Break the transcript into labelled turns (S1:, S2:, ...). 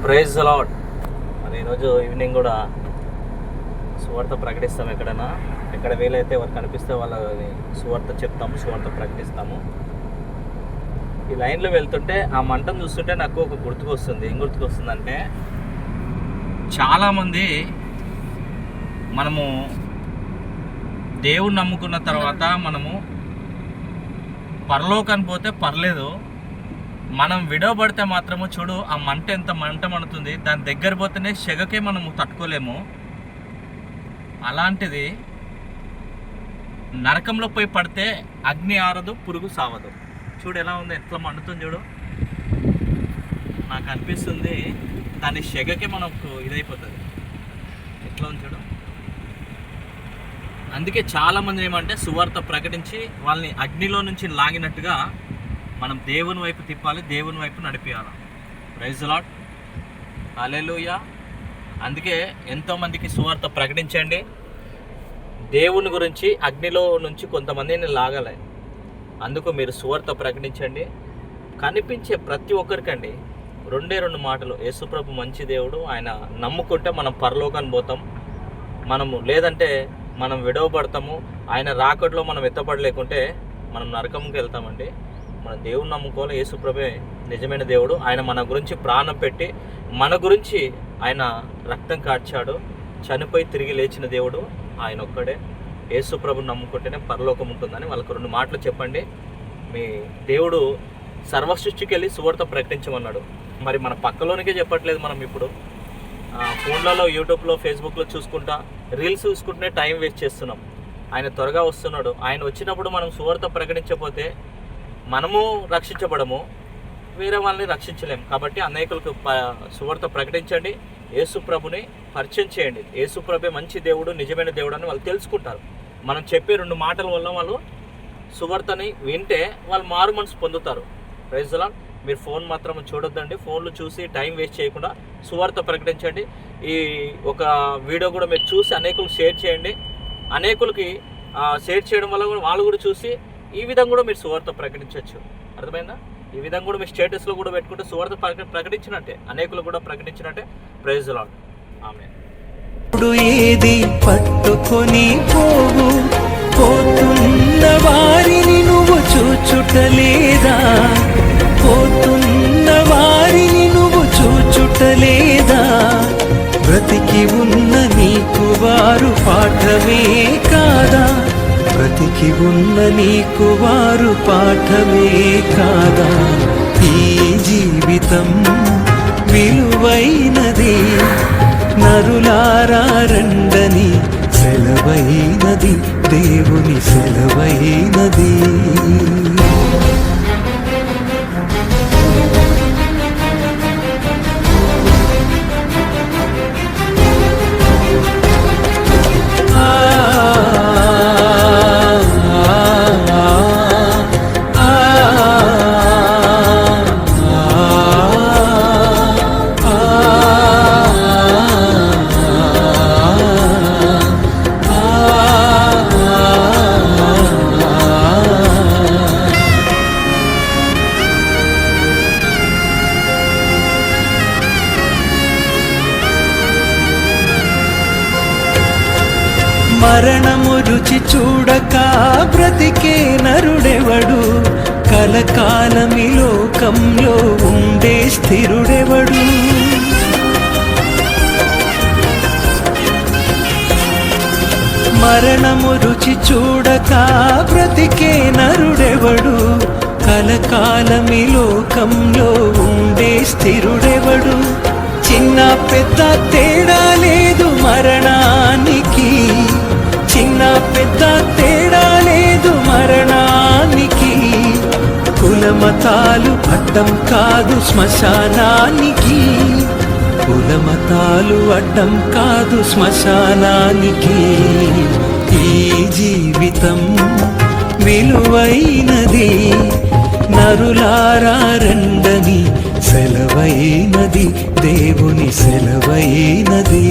S1: Praise the lord. మరి ఈరోజు evening కూడా సువార్త ప్రకటిస్తాం. ఎక్కడ వీలైతే ఎవరు కనిపిస్తే వాళ్ళని సువార్త చెప్తాము, సువార్త ప్రకటిస్తాము. ఈ లైన్లో వెళ్తుంటే ఆ మంటను చూస్తుంటే నాకు ఒక గుర్తుకొస్తుంది. ఏం గుర్తుకొస్తుందంటే, చాలామంది మనము దేవుణ్ణి నమ్ముకున్న తర్వాత మనము పరలోకానికి పోతే పర్లేదు, మనం విడవబడితే మాత్రము చూడు ఆ మంట ఎంత మంట మండుతుంది, దాని దగ్గర పోతేనే సెగకే మనము తట్టుకోలేము. అలాంటిది నరకంలో పోయి పడితే అగ్ని ఆరదు, పురుగు సావదు. చూడు ఎలా ఉంది, ఎట్లా మండుతుంది చూడు. నాకు అనిపిస్తుంది దాని సెగకే మనకు ఇదైపోతుంది. ఎట్లా ఉంది చూడు. అందుకే చాలామంది ఏమంటే సువార్త ప్రకటించి వాళ్ళని అగ్నిలో నుంచి లాగినట్టుగా మనం దేవుని వైపు తిప్పాలి, దేవుని వైపు నడిపించాలి. ప్రైజ్ ది లార్డ్, హల్లెలూయా. అందుకే ఎంతోమందికి సువార్త ప్రకటించండి. దేవుని గురించి అగ్నిలో నుంచి కొంతమందిని లాగాలి. అందుకు మీరు సువార్త ప్రకటించండి. కనిపించే ప్రతి ఒక్కరికండి రెండు మాటలు, యేసుప్రభు మంచి దేవుడు, ఆయన నమ్ముకుంటే మనం పరలోకానికి పోతాం, మనము లేదంటే మనం విడవబడతాము, ఆయన రాకట్లో మనం ఎత్తపడలేకుంటే మనం నరకంకి వెళ్తామండి. మన దేవుని నమ్ముకోవాలి. యేసుప్రభే నిజమైన దేవుడు. ఆయన మన గురించి ప్రాణం పెట్టి మన గురించి ఆయన రక్తం కార్చాడు, చనిపోయి తిరిగి లేచిన దేవుడు ఆయన ఒక్కడే. యేసుప్రభుని నమ్ముకుంటేనే పరలోకం ఉంటుందని వాళ్ళకు 2 మాటలు చెప్పండి. మీ దేవుడు సర్వసృష్టికి వెళ్ళి సువార్త ప్రకటించమన్నాడు. మరి మన పక్కలోనికే చెప్పట్లేదు. మనం ఇప్పుడు ఫోన్లలో, యూట్యూబ్లో, ఫేస్బుక్లో చూసుకుంటా, రీల్స్ చూసుకుంటూనే టైం వేస్ట్ చేస్తున్నాం. ఆయన త్వరగా వస్తున్నాడు. ఆయన వచ్చినప్పుడు మనం సువార్త ప్రకటించకపోతే మనము రక్షించబడము, వేరే వాళ్ళని రక్షించలేము. కాబట్టి అనేకులకు సువార్త ప్రకటించండి, యేసుప్రభుని పరిచయం చేయండి. యేసుప్రభే మంచి దేవుడు, నిజమైన దేవుడు అని వాళ్ళు తెలుసుకుంటారు. మనం చెప్పే 2 మాటల వల్ల వాళ్ళు సువార్తని వింటే వాళ్ళు మారు మనసు పొందుతారు. Praise the Lord. మీరు ఫోన్ మాత్రం చూడొద్దండి. ఫోన్లు చూసి టైం వేస్ట్ చేయకుండా సువార్త ప్రకటించండి. ఈ ఒక వీడియో కూడా మీరు చూసి అనేకులకు షేర్ చేయండి. అనేకులకి షేర్ చేయడం వల్ల కూడా వాళ్ళు కూడా చూసి ఈ విధంగా కూడా మీరు సువార్త ప్రకటించవచ్చు. అర్థమైందా? ఈ విధంగా కూడా మీ స్టేటస్లో కూడా పెట్టుకుంటే సువార్త ప్రకటించినట్టే, అనేకులు కూడా ప్రకటించినట్టే. Praise the Lord. ఆమేన్.
S2: ఏది పట్టుకొని పోతున్న వారిని నువ్వు చూచుటలేదా? పోతున్న వారిని నువ్వు చూచుటలేదా? బ్రతికి ఉన్న నీకు వారు పాఠమే కాదా? బ్రతికి ఉన్న నీకు వారు పాఠమే కాదా? ఈ జీవితం విలువైనది, నరులారా రండని సెలవైనది, దేవుని సెలవైనది. మరణము రుచి చూడక బ్రతికే నరుడెవడు? కలకాలమి లోకంలో ఉండే స్థిరుడెవడు? మరణము రుచి చూడక బ్రతికే నరుడెవడు? కలకాలమి లోకంలో ఉండే స్థిరుడెవడు? చిన్న పెద్ద తేడా లేదు మరణానికి, చిన్న పెద్ద తేడా లేదు మరణానికి. కులమతాలు అడ్డం కాదు శ్మశానానికి, కులమతాలు అడ్డం కాదు శ్మశానానికి. ఈ జీవితం విలువైనది, నరులారా రండని సెలవైనది, దేవుని సెలవైనది.